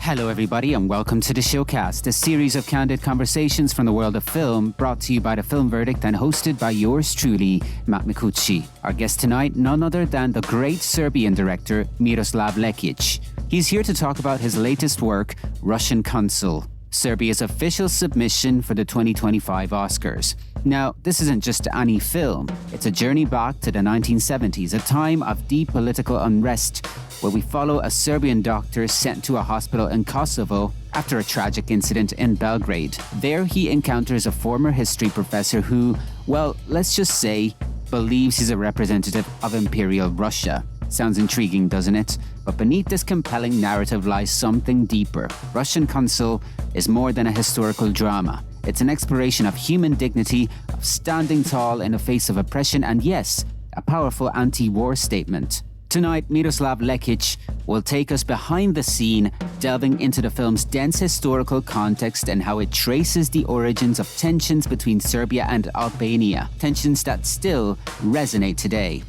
Hello, everybody, and welcome to the Showcast, a series of candid conversations from the world of film, brought to you by The Film Verdict and hosted by yours truly, Matt Micucci. Our guest tonight, none other than the great Serbian director, Miroslav Lekic. He's here to talk about his latest work, Russian Consul, Serbia's official submission for the 2025 Oscars. Now, this isn't just any film. It's a journey back to the 1970s, a time of deep political unrest, where we follow a Serbian doctor sent to a hospital in Kosovo after a tragic incident in Belgrade. There, he encounters a former history professor who, well, let's just say, believes he's a representative of Imperial Russia. Sounds intriguing, doesn't it? But beneath this compelling narrative lies something deeper. Russian Consul is more than a historical drama. It's an exploration of human dignity, of standing tall in the face of oppression, and yes, a powerful anti-war statement. Tonight, Miroslav Lekic will take us behind the scene, delving into the film's dense historical context and how it traces the origins of tensions between Serbia and Albania, tensions that still resonate today.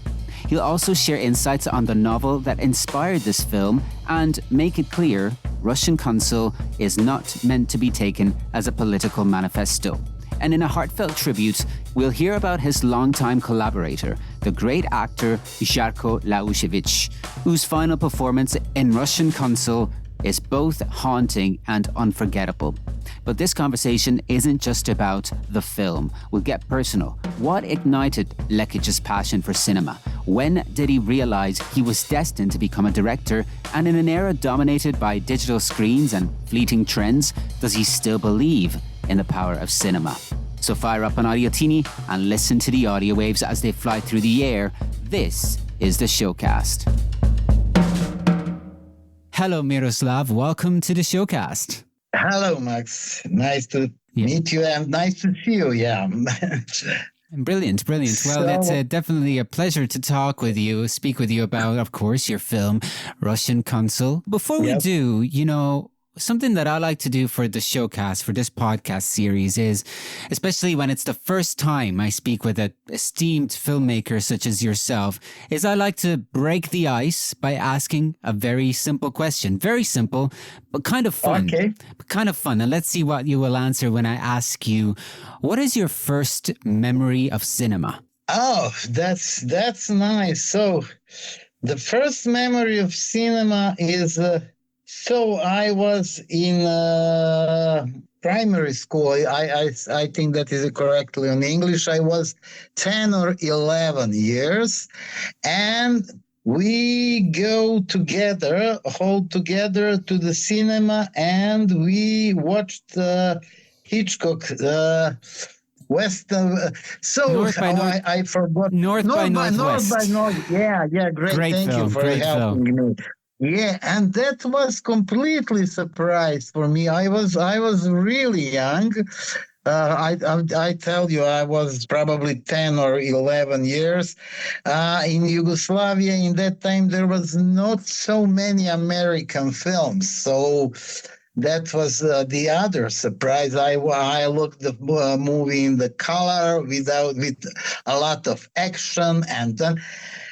He'll also share insights on the novel that inspired this film and make it clear Russian Consul is not meant to be taken as a political manifesto. And in a heartfelt tribute, we'll hear about his longtime collaborator, the great actor Zarko Lausevic, whose final performance in Russian Consul is both haunting and unforgettable. But this conversation isn't just about the film. We'll get personal. What ignited Lekic's passion for cinema? When did he realize he was destined to become a director? And in an era dominated by digital screens and fleeting trends, does he still believe in the power of cinema? So fire up an Audiotini and listen to the audio waves as they fly through the air. This is the Showcast. Hello, Miroslav. Welcome to the Showcast. Hello, Max. Nice to meet you and nice to see you. Yeah. Brilliant. Well, it's definitely a pleasure to speak with you about, of course, your film, Russian Consul. Before we do, something that I like to do for the Showcast, for this podcast series is, especially when it's the first time I speak with an esteemed filmmaker such as yourself, is I like to break the ice by asking a very simple question. Very simple, but kind of fun. Okay. And let's see what you will answer when I ask you, what is your first memory of cinema? Oh, that's nice. So the first memory of cinema is... So I was in primary school. I think that is correctly in English. I was 10 or 11 years, and we go together, all together to the cinema, and we watched Hitchcock. West, I forgot. North by Northwest. North by North. Yeah, great. Thank film, you for helping me. Yeah, and that was completely surprise for me. I was really young. I tell you, I was probably 10 or 11 years. In Yugoslavia, in that time, there was not so many American films. So that was the other surprise. I looked the movie in the color with a lot of action, and then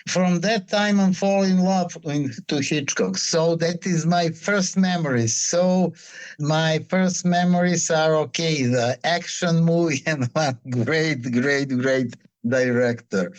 from that time I fall in love to Hitchcock. So that is my first memories. So my first memories are the action movie and one great director.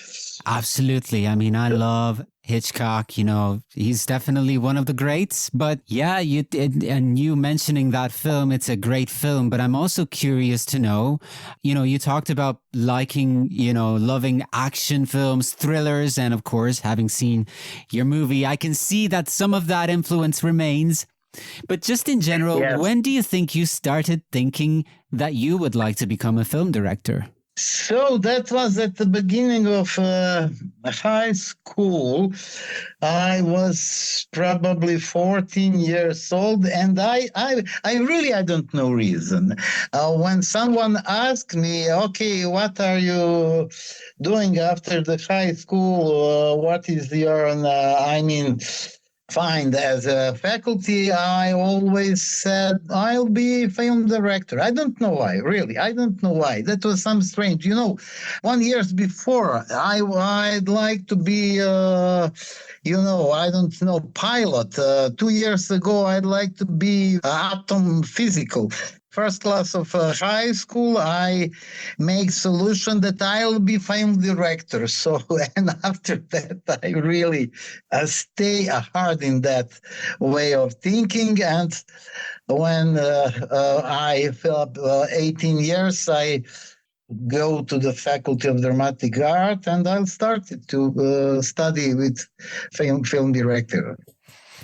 Absolutely. I mean, I love Hitchcock, he's definitely one of the greats. But yeah, you mentioning that film, it's a great film. But I'm also curious to know, you talked about loving action films, thrillers, and of course, having seen your movie, I can see that some of that influence remains. But just in general, When do you think you started thinking that you would like to become a film director? So that was at the beginning of high school. I was probably 14 years old, and I don't know reason. When someone asked me, okay, what are you doing after the high school? What is your, find as a faculty, I always said I'll be a film director. I don't know why, really. I don't know why. That was some strange. 1 year before, I'd like to be, I don't know, pilot. 2 years ago, I'd like to be atom physical. First class of high school, I make solution that I'll be film director. So, and after that, I really stay hard in that way of thinking. And when I fill up 18 years, I go to the Faculty of Dramatic Art, and I started to study with film director.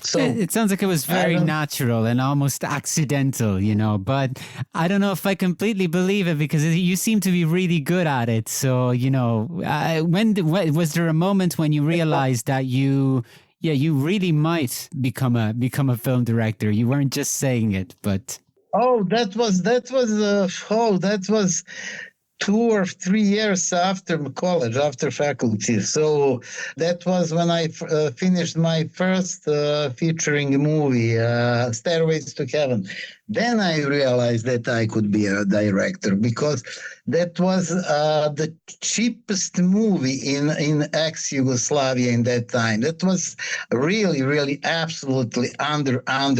So it sounds like it was very natural and almost accidental, but I don't know if I completely believe it because you seem to be really good at it. So, when was there a moment when you realized that you really might become a film director? You weren't just saying it, but... that was 2 or 3 years after college, after faculty. So that was when I finished my first featuring movie, Stairways to Heaven. Then I realized that I could be a director because that was the cheapest movie in ex-Yugoslavia in that time. That was really, really absolutely underground.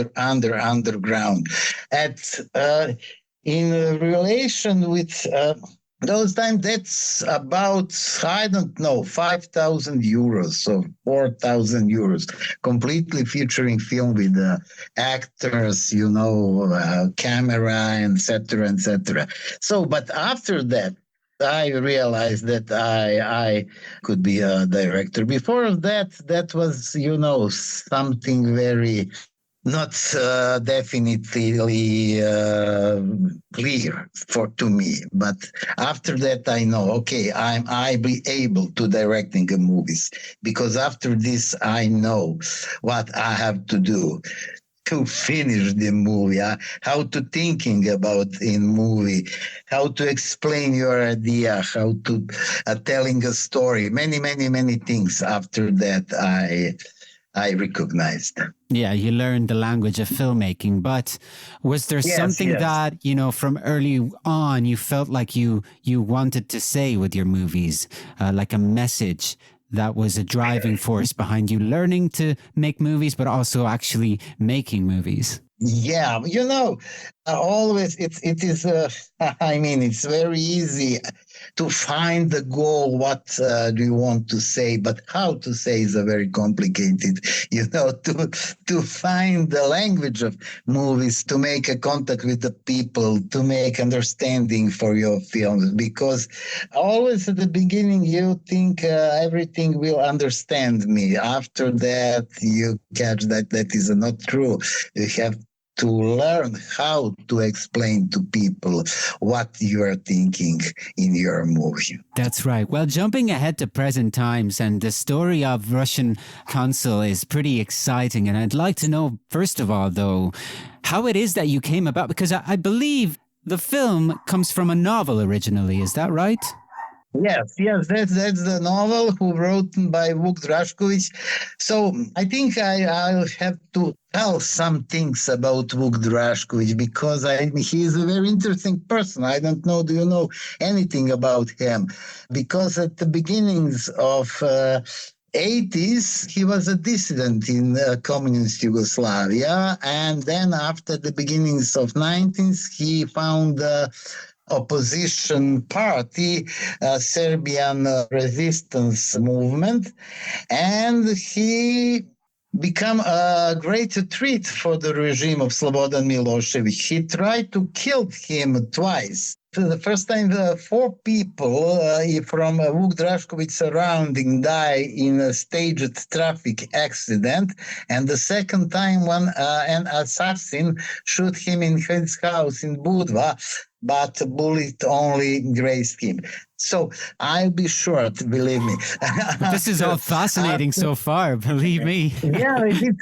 In relation with... those times, that's about, I don't know, 5,000 euros or 4,000 euros, completely featuring film with actors, camera, etc., etc. So, but after that, I realized that I could be a director. Before that was, something very... not definitely clear to me, but after that I know, okay, I be able to directing movies because after this I know what I have to do to finish the movie, how to thinking about in movie, how to explain your idea, how to telling a story, many things. After that I recognized. Yeah, you learned the language of filmmaking, but was there something that, from early on you felt like you wanted to say with your movies, like a message that was a driving force behind you learning to make movies, but also actually making movies? Yeah, always it is, it's very easy to find the goal, what do you want to say, but how to say is a very complicated, to find the language of movies, to make a contact with the people, to make understanding for your films, because always at the beginning you think everything will understand me. After that, you catch that is not true. You have to learn how to explain to people what you are thinking in your movie. That's right. Well, jumping ahead to present times, and the story of Russian Consul is pretty exciting. And I'd like to know, first of all, though, how it is that you came about, because I believe the film comes from a novel originally. Is that right? Yes, that's the novel who wrote by Vuk Draskovic. So I think I'll have to tell some things about Vuk Draskovic because he is a very interesting person. I don't know, do you know anything about him? Because at the beginnings of 80s, he was a dissident in communist Yugoslavia. And then after the beginnings of 90s, he found opposition party, Serbian resistance movement, and he became a great threat for the regime of Slobodan Milosevic. He tried to kill him twice. The first time, 4 people from Vuk Draskovic surrounding die in a staged traffic accident. And the second time, an assassin shot him in his house in Budva. but bullet only grazed him. So I'll be short, believe me. But this is all fascinating so far, believe me. Yeah, it is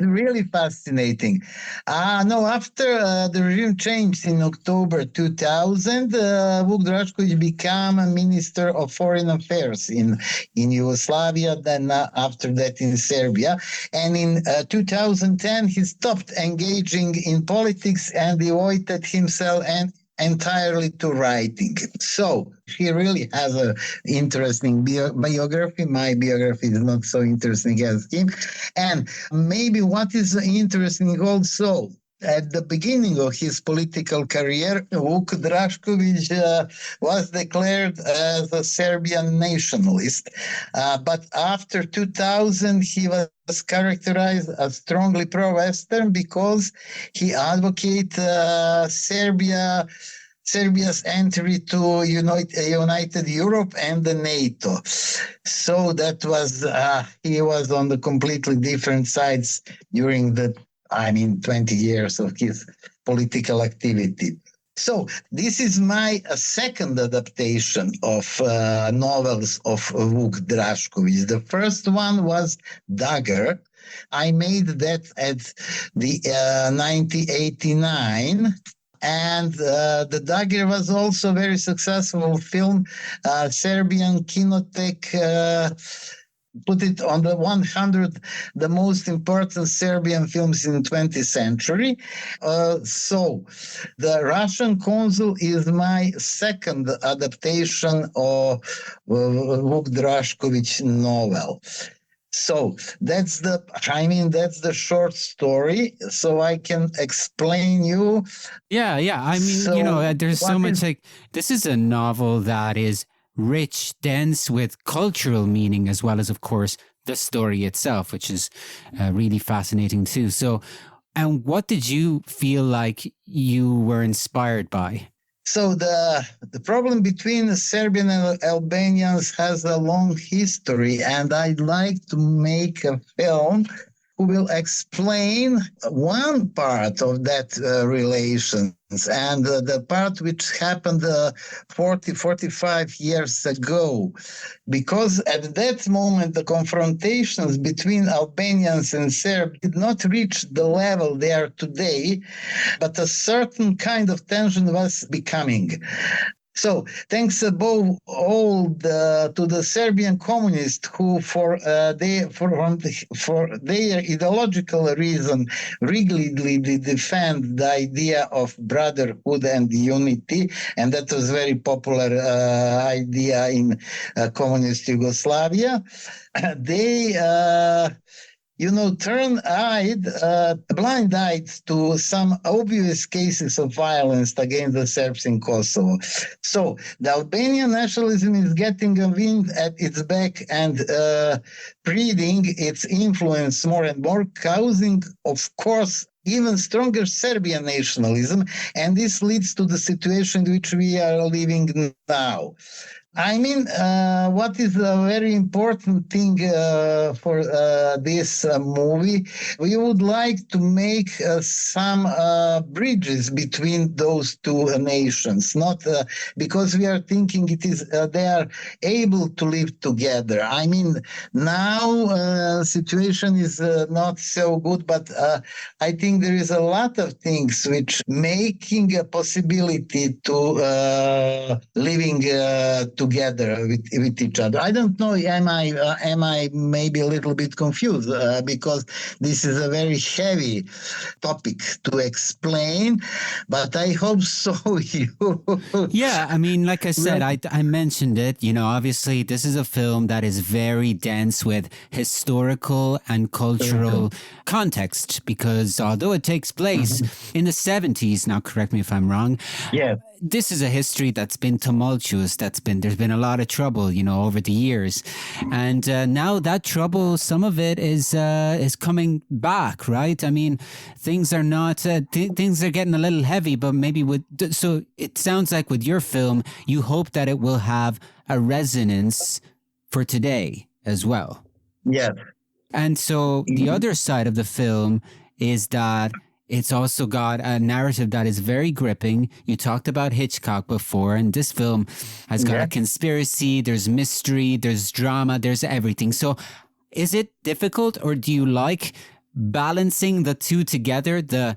really fascinating. No, after the regime changed in October 2000, Vuk Draskovic became a Minister of Foreign Affairs in Yugoslavia, then after that in Serbia. And in 2010, he stopped engaging in politics and devoted himself entirely to writing. So he really has an interesting biography. My biography is not so interesting as him. And maybe what is interesting also, at the beginning of his political career, Vuk Draskovic was declared as a Serbian nationalist. But after 2000, he was characterized as strongly pro-Western because he advocated Serbia's entry to United Europe and the NATO. So that was, he was on the completely different sides during 20 years of his political activity. So this is my second adaptation of novels of Vuk Draskovic. The first one was Dagger. I made that at the 1989. And The Dagger was also a very successful film. Serbian Kinotech put it on the 100 the most important Serbian films in the 20th century. So the Russian Consul is my second adaptation of Vuk Draskovic novel. So that's the short story. So I can explain you. Yeah. I mean, there's so much this is a novel that is rich, dense with cultural meaning, as well as, of course, the story itself, which is really fascinating too. So, and what did you feel like you were inspired by? So the problem between the Serbian and Albanians has a long history, and I'd like to make a film who will explain one part of that relations, and the part which happened 45 years ago. Because at that moment, the confrontations between Albanians and Serbs did not reach the level they are today, but a certain kind of tension was becoming. So, thanks above all to the Serbian communists who, for their ideological reason, rigidly defend the idea of brotherhood and unity, and that was a very popular idea in communist Yugoslavia. They turn-eyed, blind-eyed to some obvious cases of violence against the Serbs in Kosovo. So the Albanian nationalism is getting a wind at its back and spreading its influence more and more, causing, of course, even stronger Serbian nationalism. And this leads to the situation in which we are living now. I mean, what is a very important thing for this movie? We would like to make some bridges between those two nations, not because we are thinking they are able to live together. I mean, now situation is not so good, but I think there is a lot of things which making a possibility to living together with each other. I don't know. Am I maybe a little bit confused because this is a very heavy topic to explain, but I hope so. Yeah, I mean, like I said, I mentioned it. Obviously, this is a film that is very dense with historical and cultural context, because although it takes place in the 70s, now correct me if I'm wrong. Yeah. This is a history that's been tumultuous. There's been a lot of trouble, over the years, and now that trouble, some of it is coming back, right? I mean, things are not things are getting a little heavy, but maybe so it sounds like with your film, you hope that it will have a resonance for today as well. Yeah. And so the other side of the film is that It's also got a narrative that is very gripping. You talked about Hitchcock before, and this film has got a conspiracy, there's mystery, there's drama, there's everything. So is it difficult, or do you like balancing the two together, the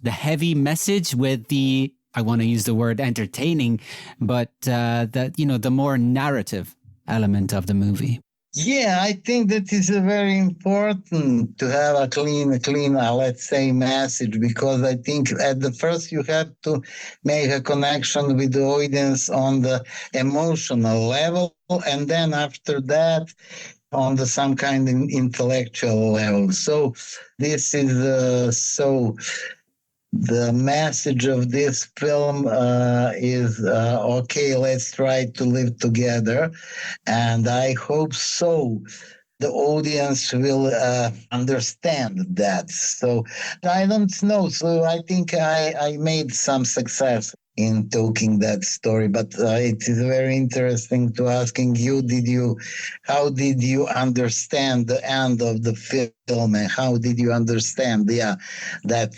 heavy message with the, I want to use the word entertaining, but the more narrative element of the movie? Yeah, I think that is a very important to have a clean, let's say, message, because I think at the first you have to make a connection with the audience on the emotional level, and then after that on the some kind of intellectual level. So this is the message of this film is okay, let's try to live together. And I hope so. The audience will understand that. So I don't know. So I think I made some success in talking that story, but it is very interesting to asking you, how did you understand the end of the film, and how did you understand, that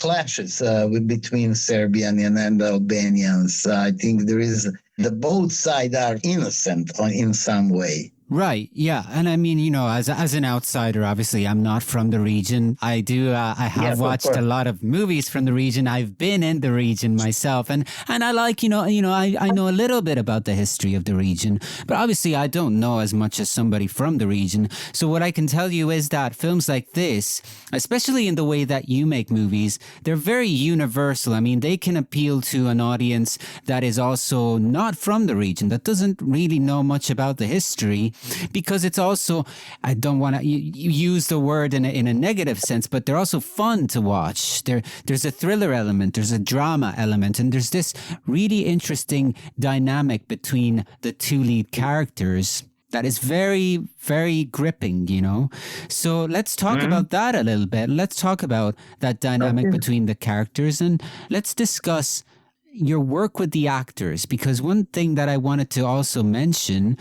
clashes between Serbian and Albanians? I think there is, the both sides are innocent in some way. Right. Yeah. And I mean, as an outsider, obviously, I'm not from the region. I have watched a lot of movies from the region. I've been in the region myself, and I like, I know a little bit about the history of the region, but obviously I don't know as much as somebody from the region. So what I can tell you is that films like this, especially in the way that you make movies, they're very universal. I mean, they can appeal to an audience that is also not from the region, that doesn't really know much about the history. Because it's also, I don't want to use the word in a negative sense, but they're also fun to watch. There's a thriller element, there's a drama element, and there's this really interesting dynamic between the two lead characters that is very, very gripping, So let's talk about that a little bit. Let's talk about that dynamic between the characters, and let's discuss your work with the actors, because one thing that I wanted to also mention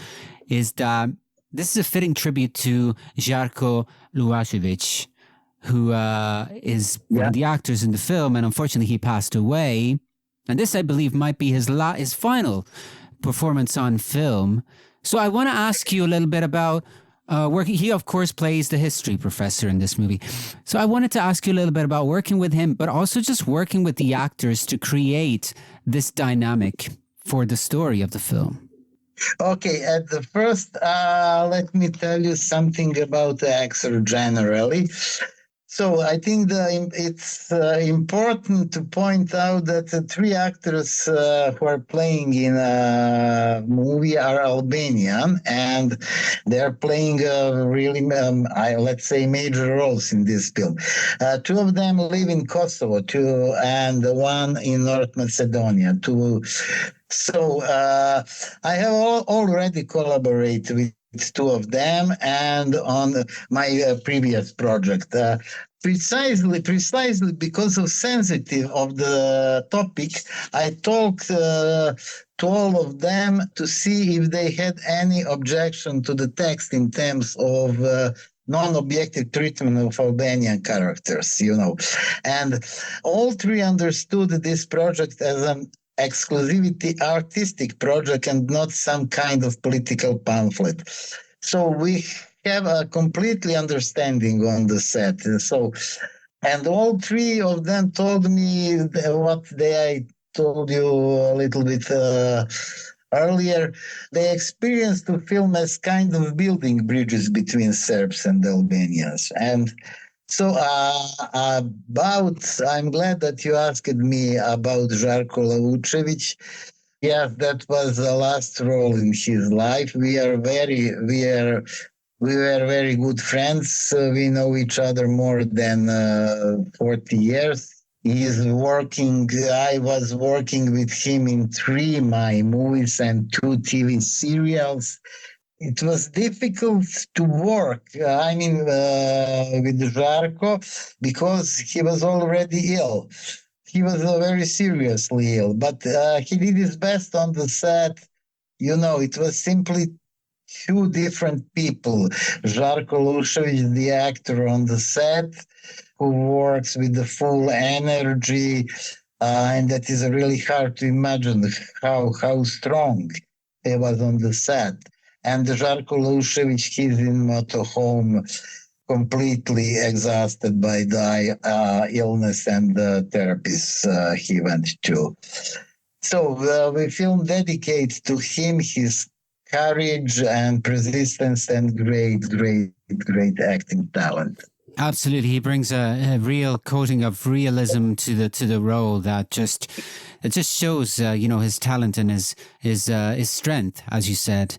is that this is a fitting tribute to Zarko Lausevic, who is one of the actors in the film, and unfortunately he passed away. And this, I believe, might be his final performance on film. So I want to ask you a little bit about working. He, of course, plays the history professor in this movie. So I wanted to ask you a little bit about working with him, but also just working with the actors to create this dynamic for the story of the film. Okay, at the first, let me tell you something about the actor generally. So I think it's important to point out that the three actors who are playing in a movie are Albanian, and they're playing really, let's say, major roles in this film. Two of them live in Kosovo, and one in North Macedonia. So I have already collaborated with two of them, and on my previous project. Precisely because of sensitive of the topic, I talked to all of them to see if they had any objection to the text in terms of non-objective treatment of Albanian characters, And all three understood this project as an exclusivity artistic project and not some kind of political pamphlet. So we have a completely understanding on the set. And all three of them told me what I told you a little bit earlier. They experienced the film as kind of building bridges between Serbs and Albanians. And so I'm glad that you asked me about Zarko Lausevic. Yes, that was the last role in his life. We were very good friends. We know each other more than 40 years. I was working with him in 3 my movies and 2 TV serials. It was difficult to work, with Zarko, because he was already ill. He was very seriously ill, but he did his best on the set. It was simply 2 different people. Zarko Lausevic, the actor on the set, who works with the full energy, and that is really hard to imagine how strong he was on the set. And Zarko Lausevic, he's in motorhome, completely exhausted by the illness and the therapies he went to. So the film dedicates to him his courage and persistence and great acting talent. Absolutely, he brings a real coating of realism to the role that just shows his talent and his strength, as you said.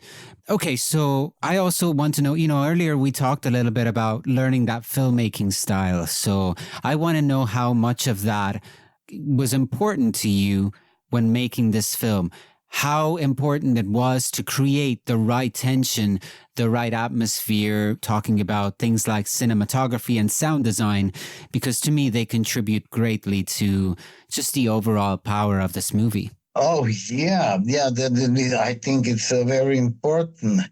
Okay, so I also want to know, earlier we talked a little bit about learning that filmmaking style. So I want to know how much of that was important to you when making this film. How important it was to create the right tension, the right atmosphere, talking about things like cinematography and sound design, because to me, they contribute greatly to just the overall power of this movie. Oh, yeah. I think it's very important.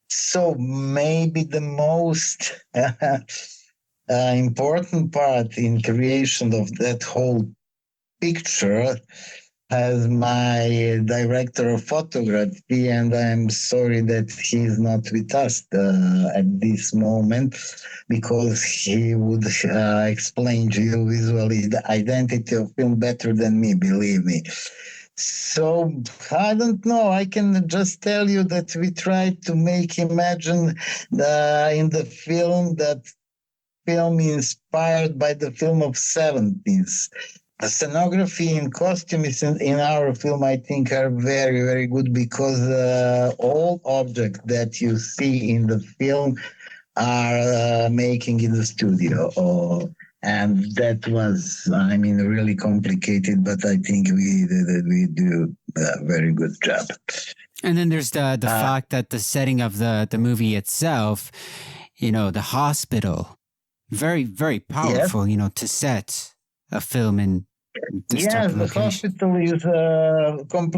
So maybe the most important part in creation of that whole picture as my director of photography, and I'm sorry that he's not with us at this moment, because he would explain to you visually the identity of film better than me, believe me. So, I don't know, I can just tell you that we tried to make imagine in the film that film inspired by the film of 70s. The scenography and costumes in our film, I think, are very, very good, because all objects that you see in the film are making in the studio. And that was, really complicated, but I think we do a very good job. And then there's the fact that the setting of the movie itself, the hospital, very, very powerful, to set a film in this type of location. Hospital is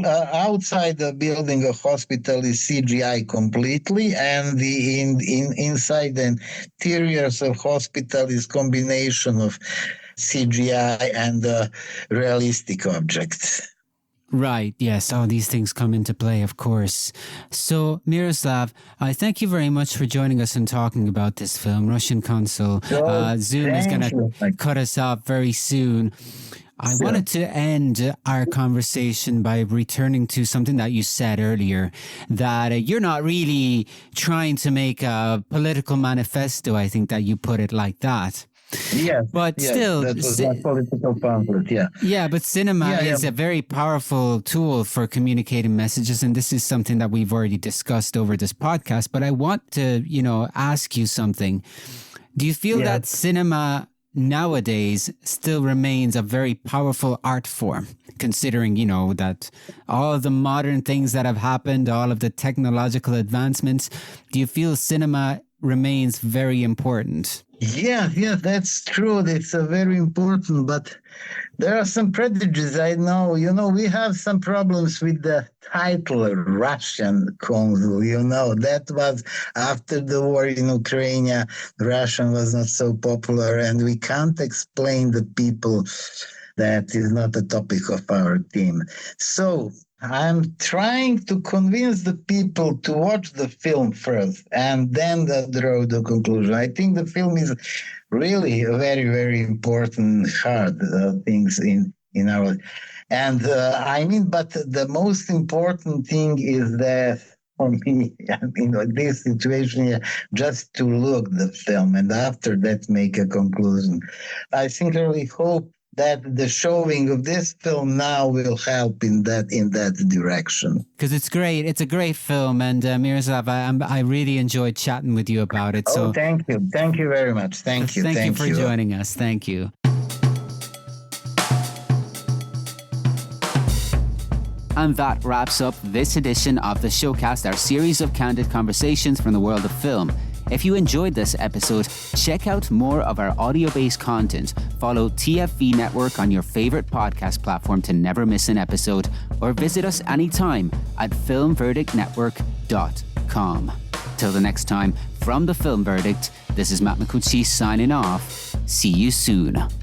outside the building. A hospital is CGI completely, and the inside the interiors of hospital is combination of CGI and realistic objects. Right, yes, all these things come into play, of course. So, Miroslav, I thank you very much for joining us and talking about this film, Russian Consul. Zoom is going to cut us off very soon. I wanted to end our conversation by returning to something that you said earlier, that you're not really trying to make a political manifesto. I think that you put it like that. Yes, but still, that was my political pamphlet. Yeah, but cinema is a very powerful tool for communicating messages, and this is something that we've already discussed over this podcast. But I want to, ask you something. Do you feel that cinema nowadays still remains a very powerful art form, considering, that all of the modern things that have happened, all of the technological advancements? Do you feel cinema remains very important? Yeah, that's true. It's very important, but there are some prejudices. I know, we have some problems with the title Russian Consul. That was after the war in Ukraine. Russian was not so popular, and we can't explain the people. That is not a topic of our team. So I'm trying to convince the people to watch the film first and then draw the conclusion. I think the film is really very, very important, hard things in our... And but the most important thing is that for me, this situation, just to look the film and after that make a conclusion. I sincerely hope that the showing of this film now will help in that direction. Because it's great. It's a great film. And Miroslav, I really enjoyed chatting with you about it. So thank you. Thank you very much. Thank you. Thank you for joining us. Thank you. And that wraps up this edition of the Showcast, our series of candid conversations from the world of film. If you enjoyed this episode, check out more of our audio-based content. Follow TFV Network on your favorite podcast platform to never miss an episode, or visit us anytime at filmverdictnetwork.com. Till the next time, from The Film Verdict, this is Matt Micucci signing off. See you soon.